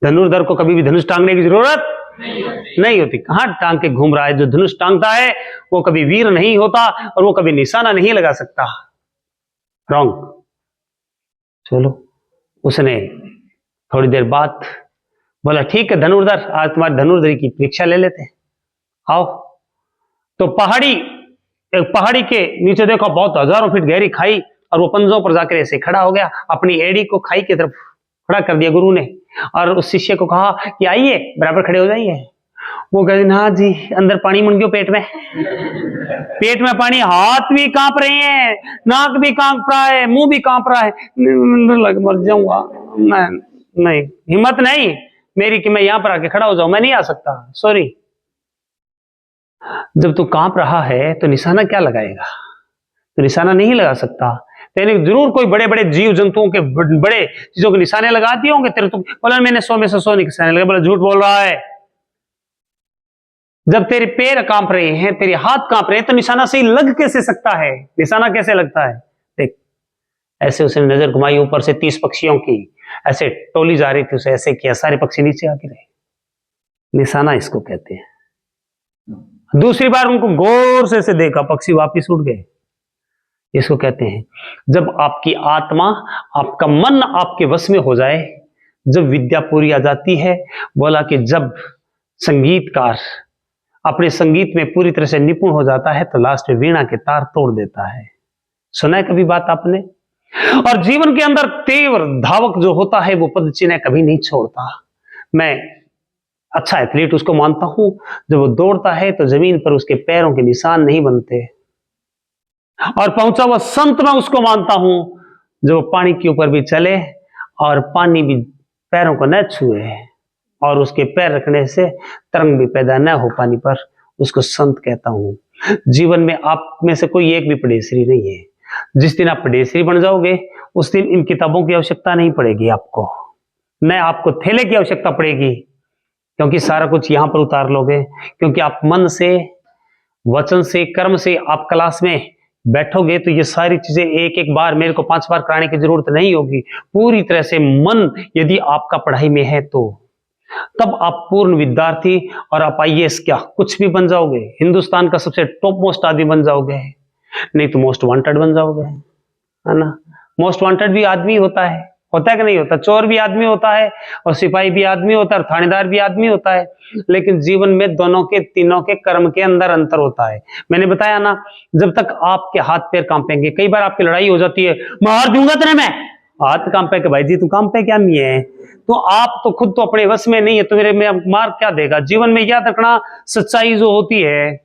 धनुर्धर को कभी भी धनुष टांगने की जरूरत नहीं होती। कहां टांग के घूम रहा है? जो धनुष टांगता है वो कभी वीर नहीं होता और वो कभी निशाना नहीं लगा सकता। रॉन्ग। चलो, उसने थोड़ी देर बाद बोला ठीक है धनुर्धर, आज तुम्हारी धनुर्धरी की परीक्षा ले लेते हैं, आओ। तो पहाड़ी के नीचे देखो बहुत हजारों फीट गहरी खाई, और वो पंजों पर जाकर ऐसे खड़ा हो गया, अपनी एड़ी को खाई की तरफ खड़ा कर दिया गुरु ने, और उस शिष्य को कहा कि आइए बराबर खड़े हो जाइए। वो कहते ना जी, अंदर पानी मुड़ गया पेट में, पेट में पानी, हाथ भी कांप रहे हैं, नाक भी कांप रहा है, मुंह भी कांप रहा है, मर जाऊंगा, नहीं हिम्मत नहीं मेरी कि मैं यहां पर आके खड़ा हो जाऊं, मैं नहीं आ सकता, सॉरी। जब तू कांप रहा है तो निशाना क्या लगाएगा? तो निशाना नहीं लगा सकता। तेरे जरूर कोई बड़े बड़े जीव जंतुओं के बड़े चीजों के निशाने लगा दिए होंगे तेरे। तो बोला मैंने 100 में से 100 निशाने लगे। बोला झूठ बोल रहा है। जब तेरे पैर कांप रहे हैं, तेरे हाथ कांप रहे हैं, तो निशाना सही लग कैसे सकता है? निशाना कैसे लगता है? देख, ऐसे उसने नजर घुमाई, ऊपर से 30 पक्षियों की ऐसे टोली जा रही थी, उसे ऐसे किया, सारे पक्षी नीचे आके रहे। निशाना इसको कहते हैं। दूसरी बार उनको गौर से ऐसे देखा, पक्षी वापिस उड़ गए। इसको कहते हैं जब आपकी आत्मा, आपका मन आपके वश में हो जाए, जब विद्या पूरी आ जाती है। बोला कि जब संगीतकार अपने संगीत में पूरी तरह से निपुण हो जाता है तो लास्ट में वीणा के तार तोड़ देता है। सुना है कभी बात आपने? और जीवन के अंदर तीव्र धावक जो होता है वो पद चिन्ह कभी नहीं छोड़ता। मैं अच्छा एथलीट उसको मानता हूं, जब वो दौड़ता है तो जमीन पर उसके पैरों के निशान नहीं बनते। और पहुंचा हुआ संत मैं उसको मानता हूं जो पानी के ऊपर भी चले और पानी भी पैरों को न छुए, और उसके पैर रखने से तरंग भी पैदा न हो पानी पर, उसको संत कहता हूं। जीवन में आप में से कोई एक भी पढ़ेसरी नहीं है। जिस दिन आप पढ़ेसरी बन जाओगे उस दिन इन किताबों की आवश्यकता नहीं पड़ेगी आपको, न आपको थैले की आवश्यकता पड़ेगी, क्योंकि सारा कुछ यहां पर उतार लोगे। क्योंकि आप मन से, वचन से, कर्म से आप क्लास में बैठोगे तो ये सारी चीजें एक एक बार, मेरे को 5 बार कराने की जरूरत नहीं होगी। पूरी तरह से मन यदि आपका पढ़ाई में है तो तब आप पूर्ण विद्यार्थी और आप IAS क्या कुछ भी बन जाओगे, हिंदुस्तान का सबसे टॉप मोस्ट आदमी बन जाओगे, नहीं तो मोस्ट वांटेड बन जाओगे, है ना। मोस्ट वांटेड भी आदमी होता है कि नहीं होता? चोर भी आदमी होता है और सिपाही भी आदमी होता है और थानेदार भी आदमी होता है। लेकिन जीवन में दोनों के, तीनों के कर्म के अंदर अंतर होता है। मैंने बताया ना, जब तक आपके हाथ पैर कांपेंगे, कई बार आपकी लड़ाई हो जाती है, मार दूंगा तेरे मैं, हाथ कांपे के भाई जी तू कांपे क्या नहीं है, तो आप तो खुद तो अपने वश में नहीं है, तो मेरे में मार क्या देगा? जीवन में याद रखना, सच्चाई जो होती है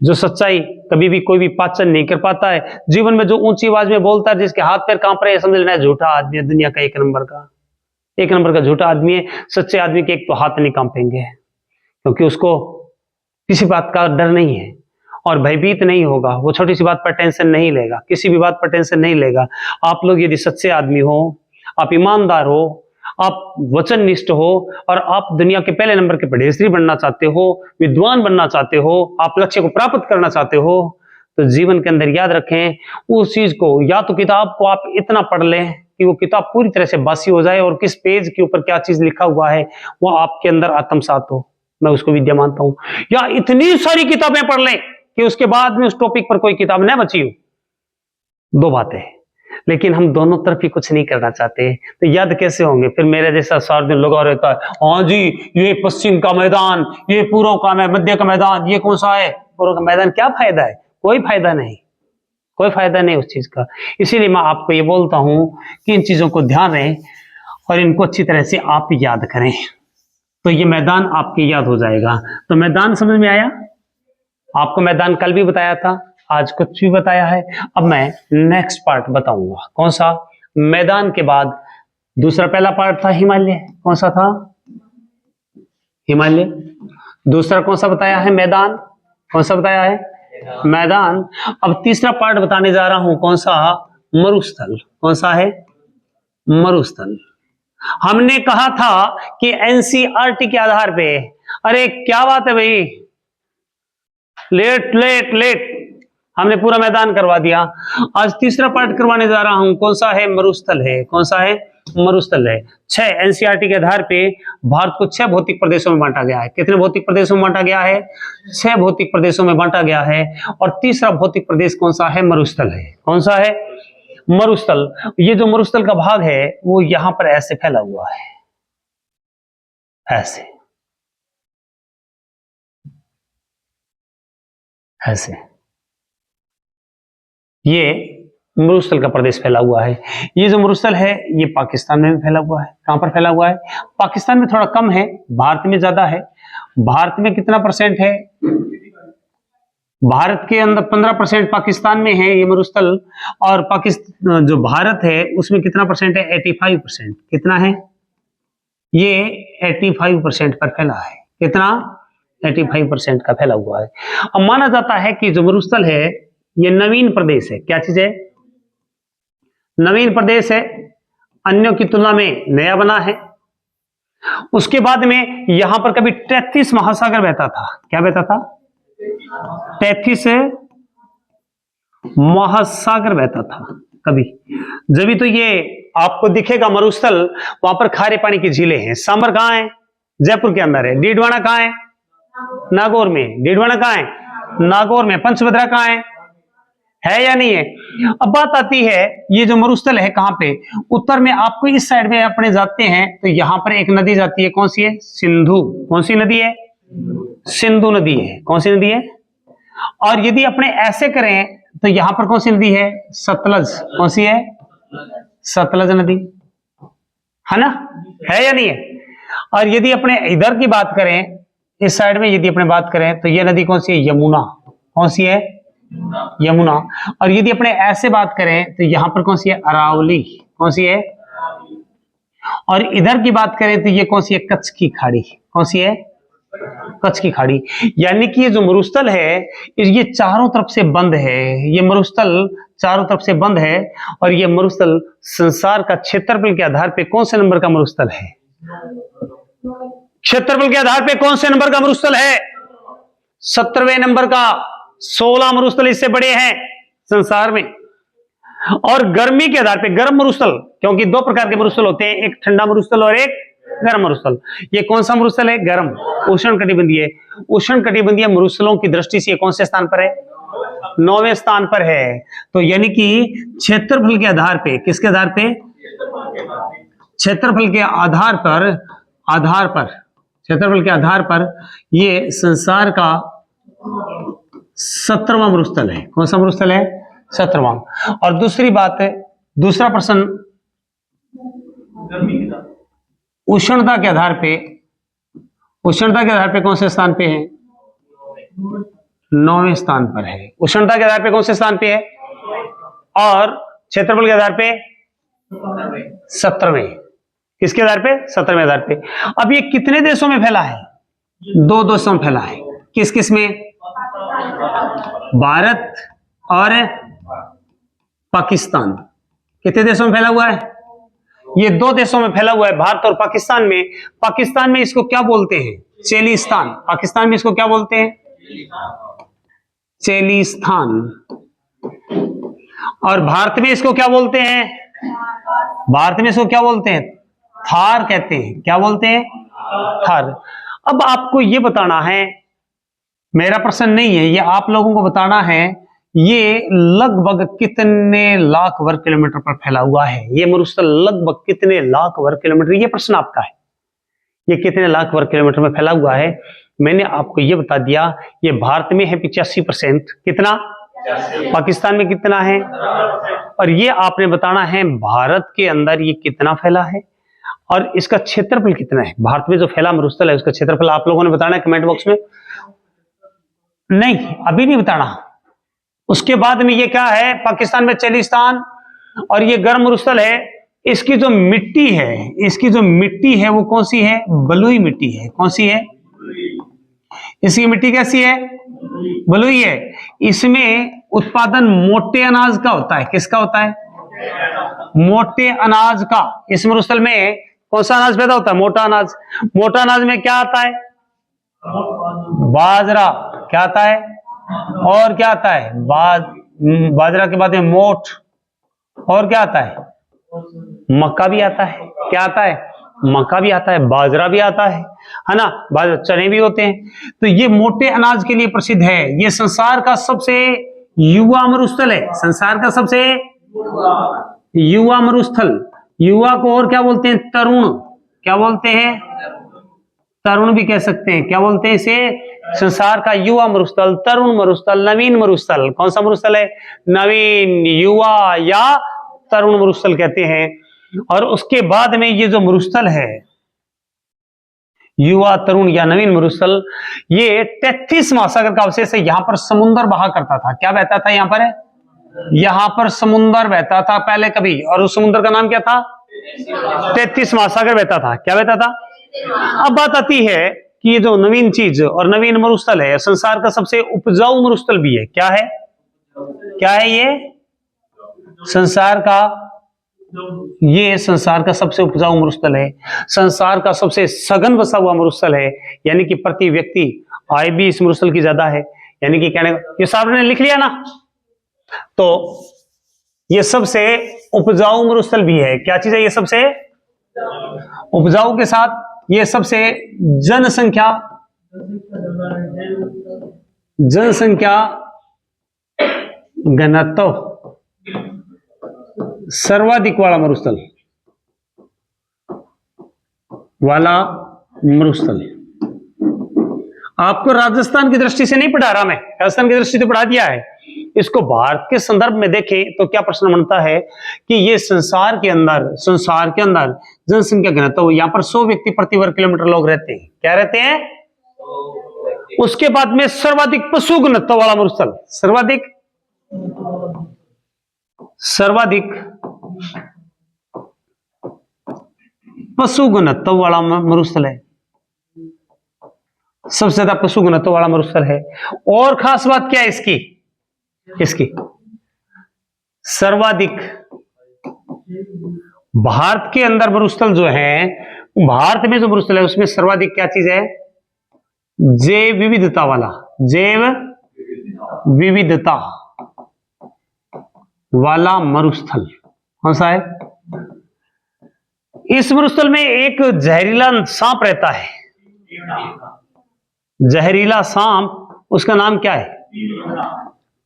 जो सच्चाई कभी भी कोई भी पाचन नहीं कर पाता है, जीवन में जो ऊंची आवाज में बोलता है, जिसके हाथ पैर कांप रहे हैं, समझ लेना है झूठा आदमी है, दुनिया का एक नंबर का झूठा आदमी है। सच्चे आदमी के एक तो हाथ नहीं कांपेंगे, क्योंकि उसको किसी बात का डर नहीं है और भयभीत नहीं होगा। वो छोटी सी बात पर टेंशन नहीं लेगा, किसी भी बात पर टेंशन नहीं लेगा। आप लोग यदि सच्चे आदमी हो, आप ईमानदार हो, आप वचननिष्ठ हो और आप दुनिया के पहले नंबर के पढ़ेसरी बनना चाहते हो, विद्वान बनना चाहते हो, आप लक्ष्य को प्राप्त करना चाहते हो, तो जीवन के अंदर याद रखें उस चीज को, या तो किताब को आप इतना पढ़ लें कि वो किताब पूरी तरह से बासी हो जाए और किस पेज के ऊपर क्या चीज लिखा हुआ है वो आपके अंदर आत्मसात हो, मैं उसको विद्या मानता हूं। या इतनी सारी किताबें पढ़ लें कि उसके बाद में उस टॉपिक पर कोई किताब न बची हो। दो बातें, लेकिन हम दोनों तरफ ही कुछ नहीं करना चाहते, तो याद कैसे होंगे? फिर मेरे जैसा सारा दिन लगा रहता है, हाँ जी ये पश्चिम का मैदान, ये पूर्व का मध्य का मैदान, ये कौन सा है पूर्व का मैदान। क्या फायदा है? कोई फायदा नहीं, कोई फायदा नहीं उस चीज का। इसीलिए मैं आपको ये बोलता हूं कि इन चीजों को ध्यान रखें और इनको अच्छी तरह से आप याद करें, तो ये मैदान आपके याद हो जाएगा। तो मैदान समझ में आया? आपको मैदान कल भी बताया था, आज कुछ भी बताया है। अब मैं नेक्स्ट पार्ट बताऊंगा। कौन सा? मैदान के बाद दूसरा, पहला पार्ट था हिमालय। कौन सा था? हिमालय। दूसरा कौन सा बताया है? मैदान। कौन सा बताया है? मैदान। अब तीसरा पार्ट बताने जा रहा हूं। कौन सा? मरुस्थल। कौन सा है? मरुस्थल। हमने कहा था कि एनसीईआरटी के आधार पे, अरे क्या बात है भाई, लेट लेट लेट, हमने पूरा मैदान करवा दिया। आज तीसरा पार्ट करवाने जा रहा हूं। कौन सा है? मरुस्थल है। कौन सा है? मरुस्थल है। 6 एनसीईआरटी के आधार पे भारत को 6 भौतिक प्रदेशों में बांटा गया है। कितने भौतिक प्रदेशों में बांटा गया है? 6 भौतिक प्रदेशों में बांटा गया है। और तीसरा भौतिक प्रदेश कौन सा है? मरुस्थल है। कौन सा है? मरुस्थल। ये जो मरुस्थल का भाग है वो यहां पर ऐसे फैला हुआ है, ऐसे ऐसे, ये मरुस्थल का प्रदेश फैला हुआ है। ये जो मरुस्थल है ये पाकिस्तान में भी फैला हुआ है। कहां पर फैला हुआ है? पाकिस्तान में थोड़ा कम है, भारत में ज्यादा है। भारत में कितना परसेंट है? भारत के अंदर 15% पाकिस्तान में है ये मरुस्थल, और पाकिस्तान जो भारत है उसमें कितना परसेंट है? 85%। कितना है? ये 85% पर फैला है। कितना? 85% का फैला हुआ है। अब माना जाता है कि जो मरुस्थल है ये नवीन प्रदेश है। क्या चीज है? नवीन प्रदेश है, अन्यों की तुलना में नया बना है। उसके बाद में यहां पर कभी 33 महासागर बहता था। क्या बहता था? 33 महासागर बहता था कभी। जब तो ये आपको दिखेगा मरुस्थल, वहां पर खारे पानी की झीलें हैं। सांबर कहां है? जयपुर के अंदर है। डीडवाना कहां है? नागौर में। डीडवाना कहां है? नागौर में। पंचभद्रा कहां है या नहीं है? अब बात आती है ये जो मरुस्थल है कहां पे? उत्तर में। आपको इस साइड में अपने जाते हैं तो यहां पर एक नदी जाती है। कौन सी है? सिंधु। कौन सी नदी है? सिंधु नदी है। कौन सी नदी है? और यदि अपने ऐसे करें तो यहां पर कौन सी नदी है? सतलज। कौन सी है? सतलज नदी, है ना? है या नहीं है? और यदि अपने इधर की बात करें, इस साइड में यदि अपने बात करें तो यह नदी कौन सी है? यमुना। कौन सी है? यमुना। और यदि अपने ऐसे बात करें तो यहां पर कौन सी है? अरावली। कौन सी है? और इधर की बात करें तो ये कौन सी है? कच्छ की खाड़ी। कौन सी है? कच्छ की खाड़ी। यानी कि ये जो मरुस्थल है ये चारों तरफ से बंद है। ये मरुस्थल चारों तरफ से बंद है। और ये मरुस्थल संसार का क्षेत्रफल के आधार पे कौन से नंबर का मरुस्थल है? क्षेत्रफल के आधार पे कौन से नंबर का मरुस्थल है? 17वें नंबर का। 16 मरुस्थल इससे बड़े हैं संसार में। और गर्मी के आधार पे गर्म मरुस्थल, क्योंकि 2 प्रकार के मरुस्थल होते हैं, एक ठंडा मरुस्थल और एक गर्म मरुस्थल। ये कौन सा मरुस्थल है? गर्म, उष्णकटिबंधीय। उष्णकटिबंधीय मरुस्थलों की दृष्टि से कौन से स्थान पर है? 9वें स्थान पर है। तो यानी कि क्षेत्रफल के आधार पे, किसके आधार पे? क्षेत्रफल के आधार पर, क्षेत्रफल के आधार पर ये संसार का 17वां मरुस्थल है। कौन सा मरुस्थल है? 17वां। और दूसरी बात है, दूसरा प्रश्न, उष्णता के आधार पे, उष्णता के आधार पे कौन से स्थान पे है? 9वें स्थान पर है। उष्णता के आधार पे कौन से स्थान पे है? और क्षेत्रफल के आधार पे 17वें। किसके आधार पे? 17वें आधार पे। अब ये कितने देशों में फैला है? 2 देशों में फैला है। किस किस में? भारत और पाकिस्तान। कितने देशों में फैला हुआ है? ये 2 देशों में फैला हुआ है, भारत और पाकिस्तान में। पाकिस्तान में इसको क्या बोलते हैं? चेलिस्तान। पाकिस्तान में इसको क्या बोलते हैं? चेलिस्तान। और भारत में इसको क्या बोलते हैं? भारत में इसको क्या बोलते हैं? थार कहते हैं। क्या बोलते हैं? थार। अब आपको ये बताना है, मेरा प्रश्न नहीं है, ये आप लोगों को बताना है, ये लगभग कितने लाख वर्ग किलोमीटर पर फैला हुआ है? ये मरुस्थल लगभग कितने लाख वर्ग किलोमीटर, ये प्रश्न आपका है। ये कितने लाख वर्ग किलोमीटर में फैला हुआ है? मैंने आपको ये बता दिया, ये भारत में है 85%। कितना? पाकिस्तान में कितना है? और ये आपने बताना है भारत के अंदर ये कितना फैला है और इसका क्षेत्रफल कितना है। भारत में जो फैला मरुस्थल है उसका क्षेत्रफल आप लोगों ने बताना है कमेंट बॉक्स में। नहीं, अभी नहीं बताना। उसके बाद में ये क्या है? पाकिस्तान में चेलिस्तान और ये गर्म मरुस्थल है। इसकी जो मिट्टी है, इसकी जो मिट्टी है वो कौन सी है? बलुई मिट्टी है। कौन सी है? इसकी मिट्टी कैसी है? बलुई है। इसमें उत्पादन मोटे अनाज का होता है। किसका होता है? मोटे अनाज का। इस मरुस्थल में कौन सा अनाज पैदा होता है? मोटा अनाज। मोटा अनाज में क्या आता है? बाजरा। क्या आता है? और क्या आता है? बाजरा के बाद में मोठ। और क्या आता है? मक्का भी आता है। क्या आता है? मक्का भी आता है, बाजरा भी आता है ना? बाजरा, चने भी होते हैं। तो ये मोटे अनाज के लिए प्रसिद्ध है। ये संसार का सबसे युवा मरुस्थल है। संसार का सबसे युवा मरुस्थल। युवा को और क्या बोलते हैं? तरुण। क्या बोलते हैं? तरुण भी कह सकते हैं। क्या बोलते हैं इसे? संसार का युवा मरुस्थल, तरुण मरुस्थल, नवीन मरुस्थल। कौन सा मरुस्थल है? नवीन, युवा या तरुण मरुस्थल कहते हैं। और उसके बाद में ये जो मरुस्थल है, युवा, तरुण या नवीन मरुस्थल, ये 33 महासागर का अवशेष है। यहां पर समुद्र बहा करता था। क्या बहता था यहां पर? यहां पर समुद्र बहता था पहले कभी, और उस समुद्र का नाम क्या था? 33 महासागर बहता था। क्या बहता था? अब बात आती है कि ये जो नवीन चीज और नवीन मरुस्थल है, संसार का सबसे उपजाऊ मरुस्थल भी है। क्या है? क्या है ये? संसार का, ये संसार का सबसे उपजाऊ मरुस्थल है। संसार का सबसे सघन बसा हुआ मरुस्थल है। यानी कि प्रति व्यक्ति आय भी इस मरुस्थल की ज्यादा है। यानी कि कहने, ये साहब ने लिख लिया ना, तो ये सबसे उपजाऊ मरुस्थल भी है। क्या चीज है? ये सबसे उपजाऊ के साथ ये सबसे जनसंख्या घनत्व सर्वाधिक वाला मरुस्थल आपको राजस्थान की दृष्टि से नहीं पढ़ा रहा मैं, राजस्थान की दृष्टि से पढ़ा दिया है। इसको भारत के संदर्भ में देखें तो क्या प्रश्न बनता है कि ये संसार के अंदर जनसंख्या घनत्व, यहां पर 100 व्यक्ति प्रति वर्ग किलोमीटर लोग रहते हैं। क्या रहते हैं? उसके बाद में सर्वाधिक पशु घनत्व वाला मरुस्थल, सर्वाधिक पशु घनत्व वाला मरुस्थल है। सबसे ज्यादा पशु घनत्व वाला मरुस्थल है। और खास बात क्या है इसकी सर्वाधिक, भारत के अंदर मरुस्थल जो है, भारत में जो मरुस्थल है उसमें सर्वाधिक क्या चीज है? जैव विविधता वाला, जैव विविधता वाला मरुस्थल। कौन सा है? इस मरुस्थल में एक जहरीला सांप रहता है। जहरीला सांप, उसका नाम क्या है?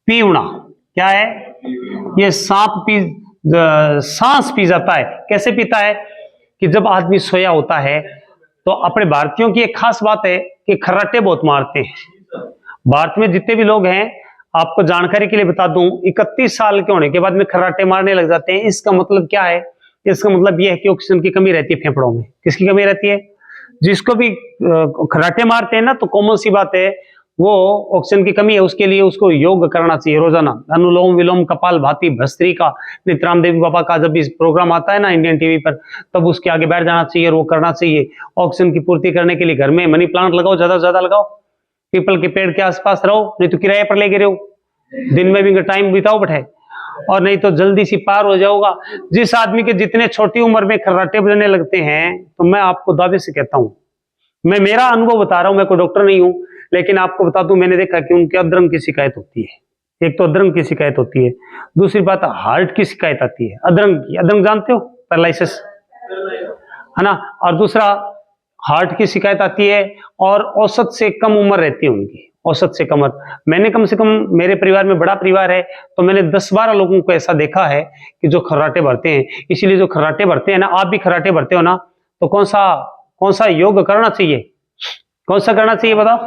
पीवड़ा। क्या है? ये सांप सांस पी जाता है। कैसे पीता है? कि जब आदमी सोया होता है तो अपने भारतीयों की एक खास बात है कि खर्राटे बहुत मारते हैं। भारत में जितने भी लोग हैं, आपको जानकारी के लिए बता दूं, 31 साल के होने के बाद में खर्राटे मारने लग जाते हैं। इसका मतलब क्या है? इसका मतलब यह है कि ऑक्सीजन की कमी रहती है फेफड़ों में। किसकी कमी रहती है? जिसको भी खर्राटे मारते हैं ना, तो कॉमन सी बात है, वो ऑक्सीजन की कमी है, उसके लिए उसको योग करना चाहिए रोजाना, अनुलोम विलोम कपाल भाती भस्त्रिका। नित्यानंद देवी बाबा का जब भी प्रोग्राम आता है ना इंडियन टीवी पर, तब उसके आगे बैठ जाना चाहिए और वो करना चाहिए। ऑक्सीजन की पूर्ति करने के लिए घर में मनी प्लांट लगाओ, ज्यादा से ज्यादा लगाओ, पीपल के पेड़ के आसपास रहो, नहीं तो किराए पर लेके रहो, दिन में भी टाइम बिताओ बैठे, और नहीं तो जल्दी सी पार हो जाओगा। जिस आदमी के जितने छोटी उम्र में खर्राटे बजने लगते हैं, तो मैं आपको दावे से कहता हूं, मैं मेरा अनुभव बता रहा हूं, मैं कोई डॉक्टर नहीं हूं, लेकिन आपको बता दूं, मैंने देखा कि उनके अधरंग की शिकायत होती है। एक तो अधरंग की शिकायत होती है, दूसरी बात हार्ट की शिकायत आती है। अधरंग की, अधरंग जानते हो, पैरालिसिस है ना, और दूसरा हार्ट की शिकायत आती है, और औसत से कम उम्र रहती है उनकी, औसत से कम। मैंने कम से कम, मेरे परिवार में बड़ा परिवार है, तो मैंने 10-12 लोगों को ऐसा देखा है कि जो खर्राटे भरते हैं। इसीलिए जो खर्राटे भरते हैं ना, आप भी खर्राटे भरते हो ना, तो कौन सा योग करना चाहिए, कौन सा करना चाहिए बताओ?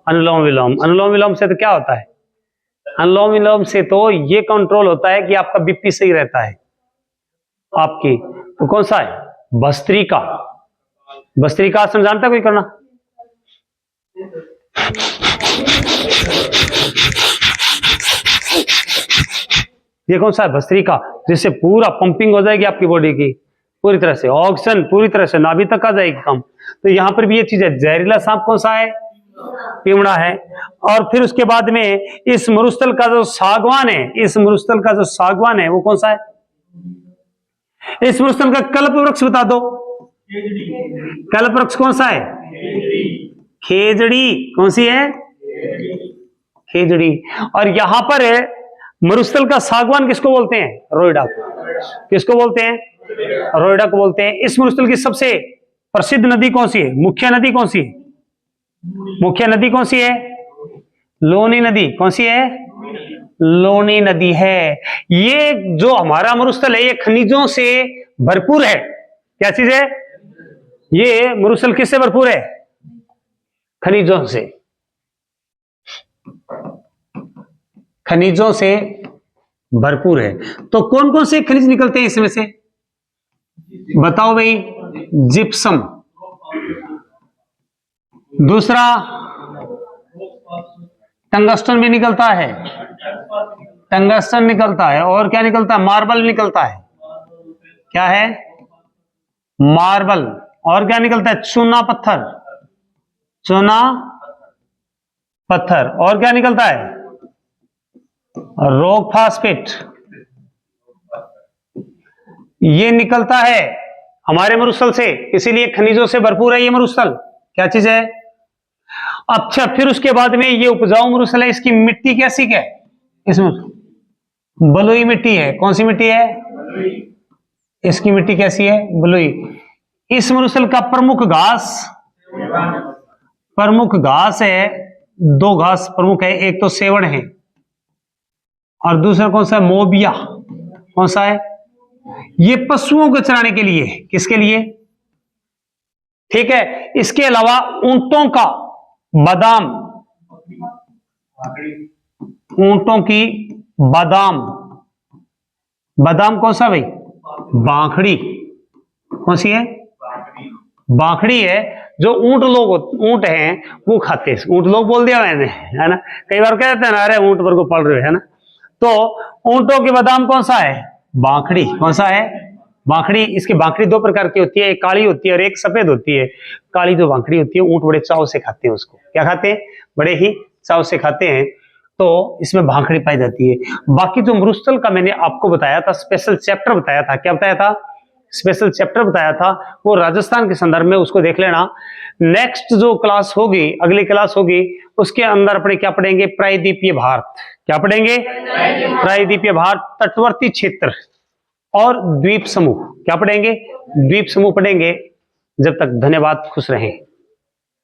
अनुलोम विलोम। अनुलोम विलोम से तो क्या होता है? अनुलोम विलोम से तो ये कंट्रोल होता है कि आपका बीपी सही रहता है आपकी। तो कौन सा है? भस्त्रिका। भस्त्रिका आसन जानता है कोई करना? ये कौन सा है? भस्त्रिका, जिससे पूरा पंपिंग हो जाएगी आपकी बॉडी की, पूरी तरह से ऑक्सीजन पूरी तरह से नाभि तक आ जाएगी काम। तो यहां पर भी ये चीज है। जहरीला सांप कौन सा है? पिमड़ा है। और फिर उसके बाद में इस मरुस्थल का जो सागवान है, इस मरुस्थल का जो सागवान है वो कौन सा है? इस मरुस्थल का कल्प वृक्ष बता दो। कल्प वृक्ष कौन सा है? खेजड़ी। कौन सी है? खेजड़ी। और यहां पर मरुस्थल का सागवान किसको बोलते हैं? रोइडा को। किसको बोलते हैं? रोइडा को बोलते हैं। इस मरुस्थल की सबसे प्रसिद्ध नदी कौन सी है? मुख्य नदी कौन सी है? मुख्य नदी कौन सी है? लोनी नदी। कौन सी है? लोनी नदी है। ये जो हमारा मरुस्थल है, ये खनिजों से भरपूर है। क्या चीज है ये? मरुस्थल किससे भरपूर है? खनिजों से। खनिजों से भरपूर है। तो कौन कौन से खनिज निकलते हैं इसमें से? बताओ भाई। जिप्सम, दूसरा टंगस्टन भी निकलता है, टंगस्टन निकलता है, और क्या निकलता है? मार्बल निकलता है। क्या है? मार्बल। और क्या निकलता है? चूना पत्थर। चूना पत्थर। और क्या निकलता है? Rock phosphate. ये निकलता है हमारे मरुस्थल से, इसीलिए खनिजों से भरपूर है ये मरुस्थल। क्या चीज है? अच्छा, फिर उसके बाद में ये उपजाऊ मरुस्थल है। इसकी मिट्टी कैसी है? इसमें बलुई मिट्टी है। कौन सी मिट्टी है? इसकी मिट्टी कैसी है? बलुई। इस मरुस्थल का प्रमुख घास है, दो घास प्रमुख है, एक तो सेवड़ है और दूसरा कौन सा है? मोबिया। कौन सा है? ये पशुओं को चराने के लिए। किसके लिए? ठीक है। इसके अलावा ऊंटों का बादाम, ऊंटों की बादाम। बादाम कौन सा भाई? बांखड़ी। कौन सी है? बांखड़ी है। जो ऊंट हैं वो खाते हैं। ऊंट लोग बोल दिया मैंने, है ना, कई बार कहते हैं ना, अरे ऊंट पर को पढ़ रहे हो, है ना। तो ऊंटों के बादाम कौन सा है? बांखड़ी। कौन सा है? बांखड़ी। इसकी बांखड़ी दो प्रकार की होती है, एक काली होती है और एक सफेद होती है। काली जो बांखड़ी होती है, ऊंट बड़े चाव से खाते हैं उसको। क्या खाते हैं? बड़े ही चाव से खाते हैं। तो इसमें भांखड़ी पाई जाती है। बाकी जो मरुस्थल का मैंने आपको बताया था, स्पेशल चैप्टर बताया था। क्या बताया था? स्पेशल चैप्टर बताया था, वो राजस्थान के संदर्भ में, उसको देख लेना। नेक्स्ट जो क्लास होगी, अगली क्लास होगी, उसके अंदर अपने क्या पढ़ेंगे? प्रायद्वीपीय भारत। क्या पढ़ेंगे? प्रायद्वीपीय भारत, तटवर्ती क्षेत्र और द्वीप समूह। क्या पढ़ेंगे? द्वीप समूह पढ़ेंगे। जब तक धन्यवाद, खुश रहें।